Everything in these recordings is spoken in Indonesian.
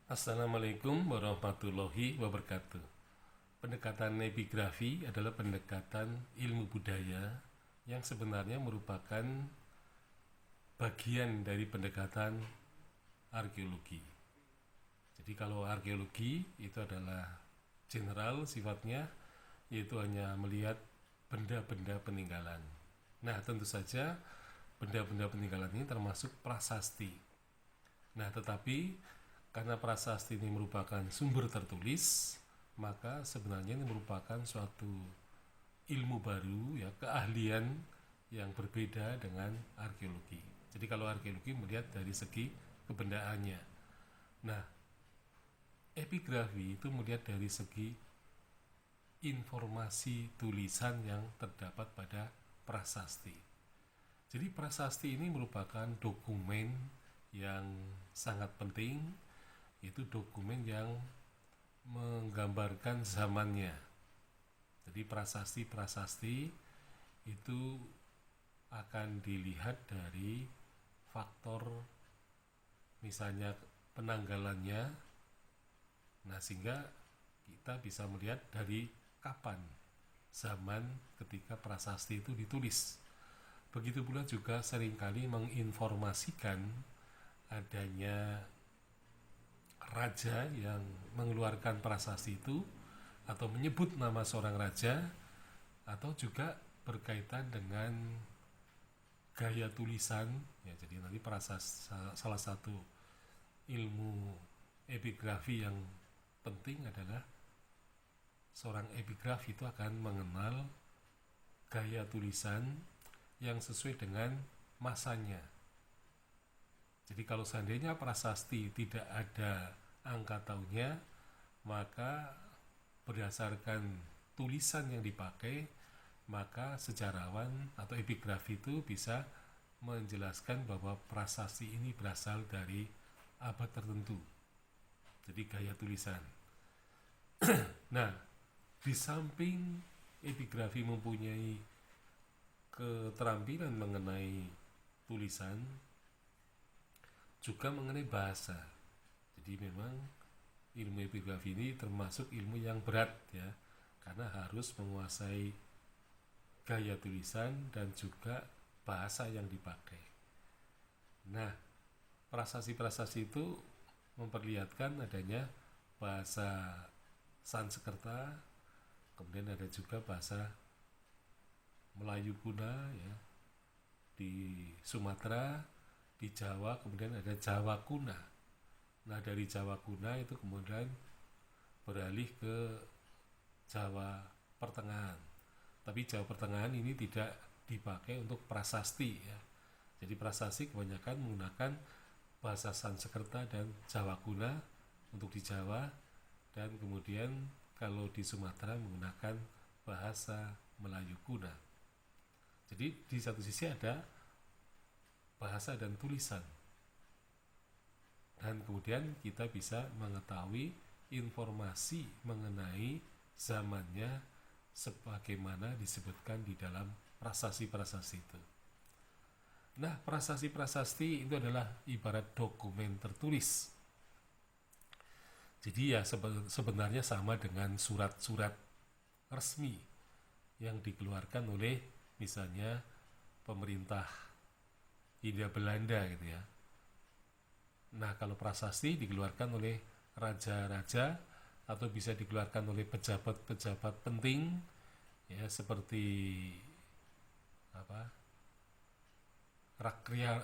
Assalamualaikum warahmatullahi wabarakatuh. Pendekatan epigrafi adalah pendekatan ilmu budaya yang sebenarnya merupakan bagian dari pendekatan arkeologi. Jadi kalau arkeologi itu adalah general sifatnya, yaitu hanya melihat benda-benda peninggalan. Nah, tentu saja benda-benda peninggalan ini termasuk prasasti. Nah, tetapi karena prasasti ini merupakan sumber tertulis, maka sebenarnya ini merupakan suatu ilmu baru, ya, keahlian yang berbeda dengan arkeologi. Jadi kalau arkeologi melihat dari segi kebendaannya. Nah, epigrafi itu melihat dari segi informasi tulisan yang terdapat pada prasasti. Jadi prasasti ini merupakan dokumen yang sangat penting, itu dokumen yang menggambarkan zamannya. Jadi prasasti-prasasti itu akan dilihat dari faktor misalnya penanggalannya. Nah, sehingga kita bisa melihat dari kapan zaman ketika prasasti itu ditulis. Begitu pula juga seringkali menginformasikan adanya raja yang mengeluarkan prasasti itu atau menyebut nama seorang raja, atau juga berkaitan dengan gaya tulisan, ya. Jadi nanti salah satu ilmu epigrafi yang penting adalah seorang epigraf itu akan mengenal gaya tulisan yang sesuai dengan masanya. Jadi kalau seandainya prasasti tidak ada angka tahunnya, maka berdasarkan tulisan yang dipakai, maka sejarawan atau epigrafi itu bisa menjelaskan bahwa prasasti ini berasal dari abad tertentu. Jadi gaya tulisan. Nah, di samping epigrafi mempunyai keterampilan mengenai tulisan, juga mengenai bahasa. Jadi memang ilmu epigrafi ini termasuk ilmu yang berat, ya, karena harus menguasai gaya tulisan dan juga bahasa yang dipakai. Nah, prasasti-prasasti itu memperlihatkan adanya bahasa Sanskerta, kemudian ada juga bahasa Melayu kuna, ya, di Sumatera, di Jawa, kemudian ada Jawa kuna. Nah, dari Jawa kuna itu kemudian beralih ke Jawa pertengahan. Tapi Jawa pertengahan ini tidak dipakai untuk prasasti, ya. Jadi prasasti kebanyakan menggunakan bahasa Sanskerta dan Jawa kuna untuk di Jawa, dan kemudian kalau di Sumatera menggunakan bahasa Melayu kuna. Jadi di satu sisi ada bahasa dan tulisan, dan kemudian kita bisa mengetahui informasi mengenai zamannya sebagaimana disebutkan di dalam prasasti-prasasti itu. Nah, prasasti-prasasti itu adalah ibarat dokumen tertulis. Jadi ya sebenarnya sama dengan surat-surat resmi yang dikeluarkan oleh misalnya pemerintah Hindia Belanda, gitu ya. Nah, kalau prasasti dikeluarkan oleh raja-raja atau bisa dikeluarkan oleh pejabat-pejabat penting, ya, seperti apa,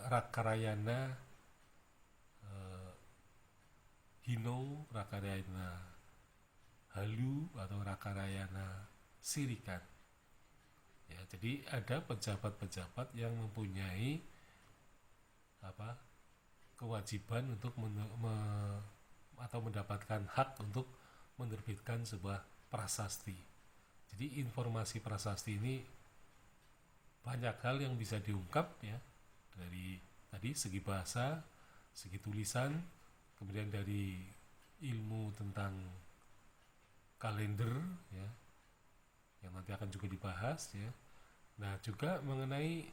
Rakrayana Hino, Rakrayana Halu, atau Rakrayana Sirikan. Ya, jadi ada pejabat-pejabat yang mempunyai kewajiban untuk atau mendapatkan hak untuk menerbitkan sebuah prasasti. Jadi informasi prasasti ini banyak hal yang bisa diungkap, ya, dari tadi segi bahasa, segi tulisan, kemudian dari ilmu tentang kalender, ya, yang nanti akan juga dibahas, ya. Nah, juga mengenai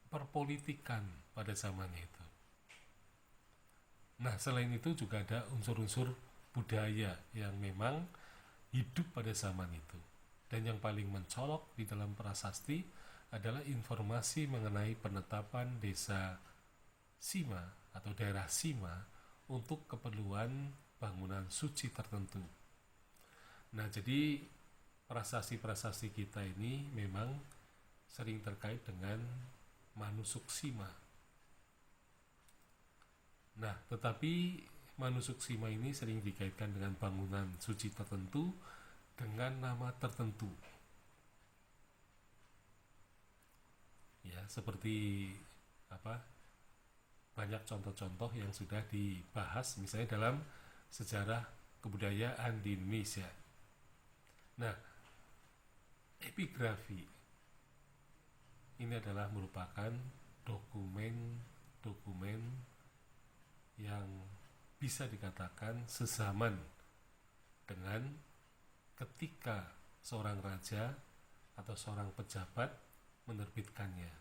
perpolitikan pada zamannya itu. Nah, selain itu juga ada unsur-unsur budaya yang memang hidup pada zaman itu. Dan yang paling mencolok di dalam prasasti adalah informasi mengenai penetapan desa Sima atau daerah Sima untuk keperluan bangunan suci tertentu. Nah, jadi prasasti-prasasti kita ini memang sering terkait dengan manusuk Sima. Nah, tetapi manusuk Sima ini sering dikaitkan dengan bangunan suci tertentu dengan nama tertentu. Ya, seperti banyak contoh-contoh yang sudah dibahas misalnya dalam sejarah kebudayaan di Indonesia. Nah, epigrafi ini adalah merupakan dokumen yang bisa dikatakan sezaman dengan ketika seorang raja atau seorang pejabat menerbitkannya.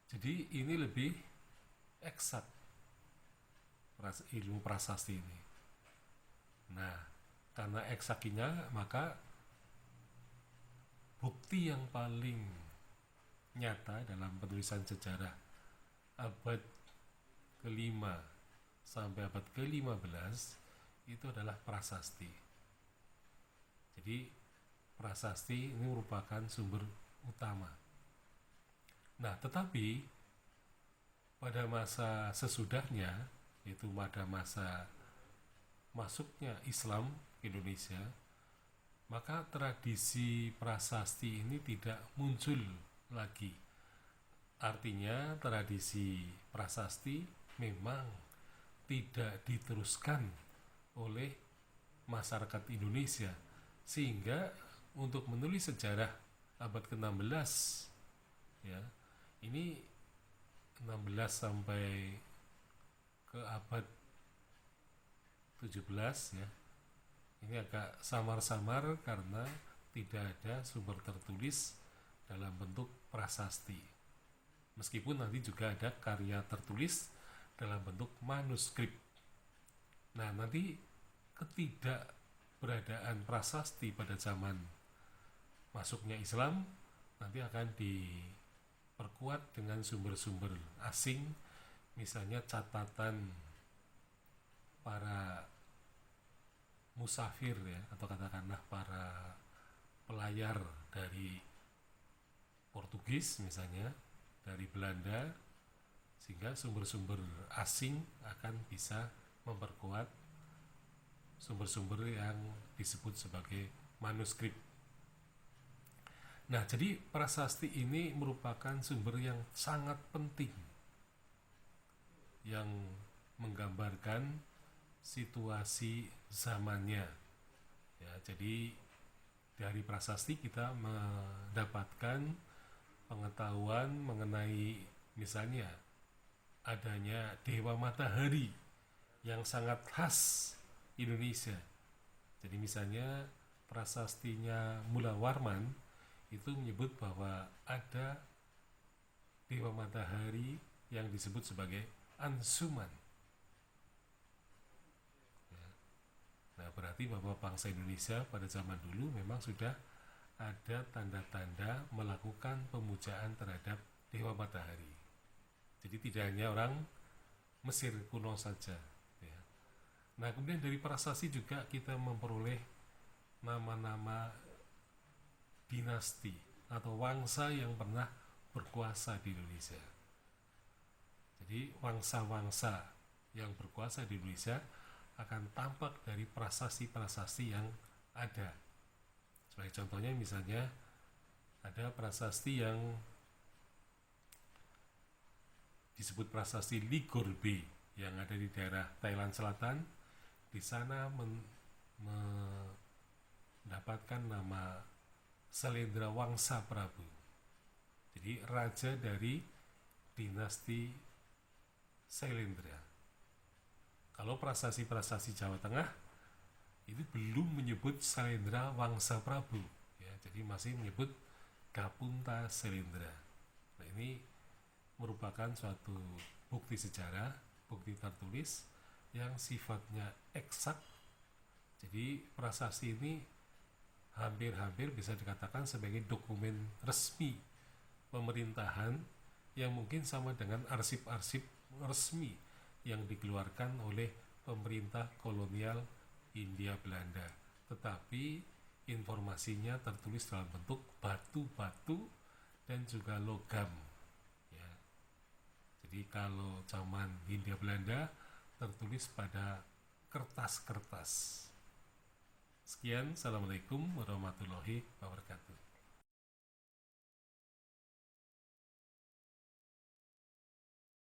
Jadi ini lebih eksak ilmu prasasti ini. Nah, karena eksakinya maka bukti yang paling nyata dalam penulisan sejarah abad ke-5 sampai abad ke-15 itu adalah prasasti. Jadi prasasti ini merupakan sumber utama. Nah, tetapi pada masa sesudahnya, yaitu pada masa masuknya Islam ke Indonesia, maka tradisi prasasti ini tidak muncul lagi. Artinya tradisi prasasti memang tidak diteruskan oleh masyarakat Indonesia, sehingga untuk menulis sejarah abad ke-16 ya, ini 16 sampai ke abad 17 ya, ini agak samar-samar karena tidak ada sumber tertulis dalam bentuk prasasti. Meskipun nanti juga ada karya tertulis dalam bentuk manuskrip. Nah, nanti ketidakberadaan prasasti pada zaman masuknya Islam nanti akan diperkuat dengan sumber-sumber asing, misalnya catatan para musafir ya, atau katakanlah para pelayar dari Portugis misalnya, dari Belanda, sehingga sumber-sumber asing akan bisa memperkuat sumber-sumber yang disebut sebagai manuskrip. Nah, jadi prasasti ini merupakan sumber yang sangat penting yang menggambarkan situasi zamannya. Ya, jadi dari prasasti kita mendapatkan pengetahuan mengenai misalnya adanya dewa matahari yang sangat khas Indonesia. Jadi misalnya prasastinya Mula Warman itu menyebut bahwa ada dewa matahari yang disebut sebagai Ansuman. Ya. Nah, berarti bahwa bangsa Indonesia pada zaman dulu memang sudah ada tanda-tanda melakukan pemujaan terhadap dewa matahari. Jadi tidak hanya orang Mesir kuno saja. Ya. Nah, kemudian dari prasasti juga kita memperoleh nama-nama dinasti atau wangsa yang pernah berkuasa di Indonesia. Jadi wangsa-wangsa yang berkuasa di Indonesia akan tampak dari prasasti-prasasti yang ada. Sebagai contohnya misalnya ada prasasti yang disebut prasasti Ligorbe yang ada di daerah Thailand Selatan. Di sana mendapatkan nama Selendra Wangsa Prabu. Jadi raja dari dinasti Selendra. Kalau prasasti-prasasti Jawa Tengah itu belum menyebut Selendra Wangsa Prabu, ya, jadi masih menyebut Gapunta Selendra. Nah, ini merupakan suatu bukti sejarah, bukti tertulis yang sifatnya eksak. Jadi prasasti ini hampir-hampir bisa dikatakan sebagai dokumen resmi pemerintahan yang mungkin sama dengan arsip-arsip resmi yang dikeluarkan oleh pemerintah kolonial Hindia Belanda. Tetapi informasinya tertulis dalam bentuk batu-batu dan juga logam. Ya. Jadi kalau zaman Hindia Belanda tertulis pada kertas-kertas. Sekian, assalamualaikum warahmatullahi wabarakatuh.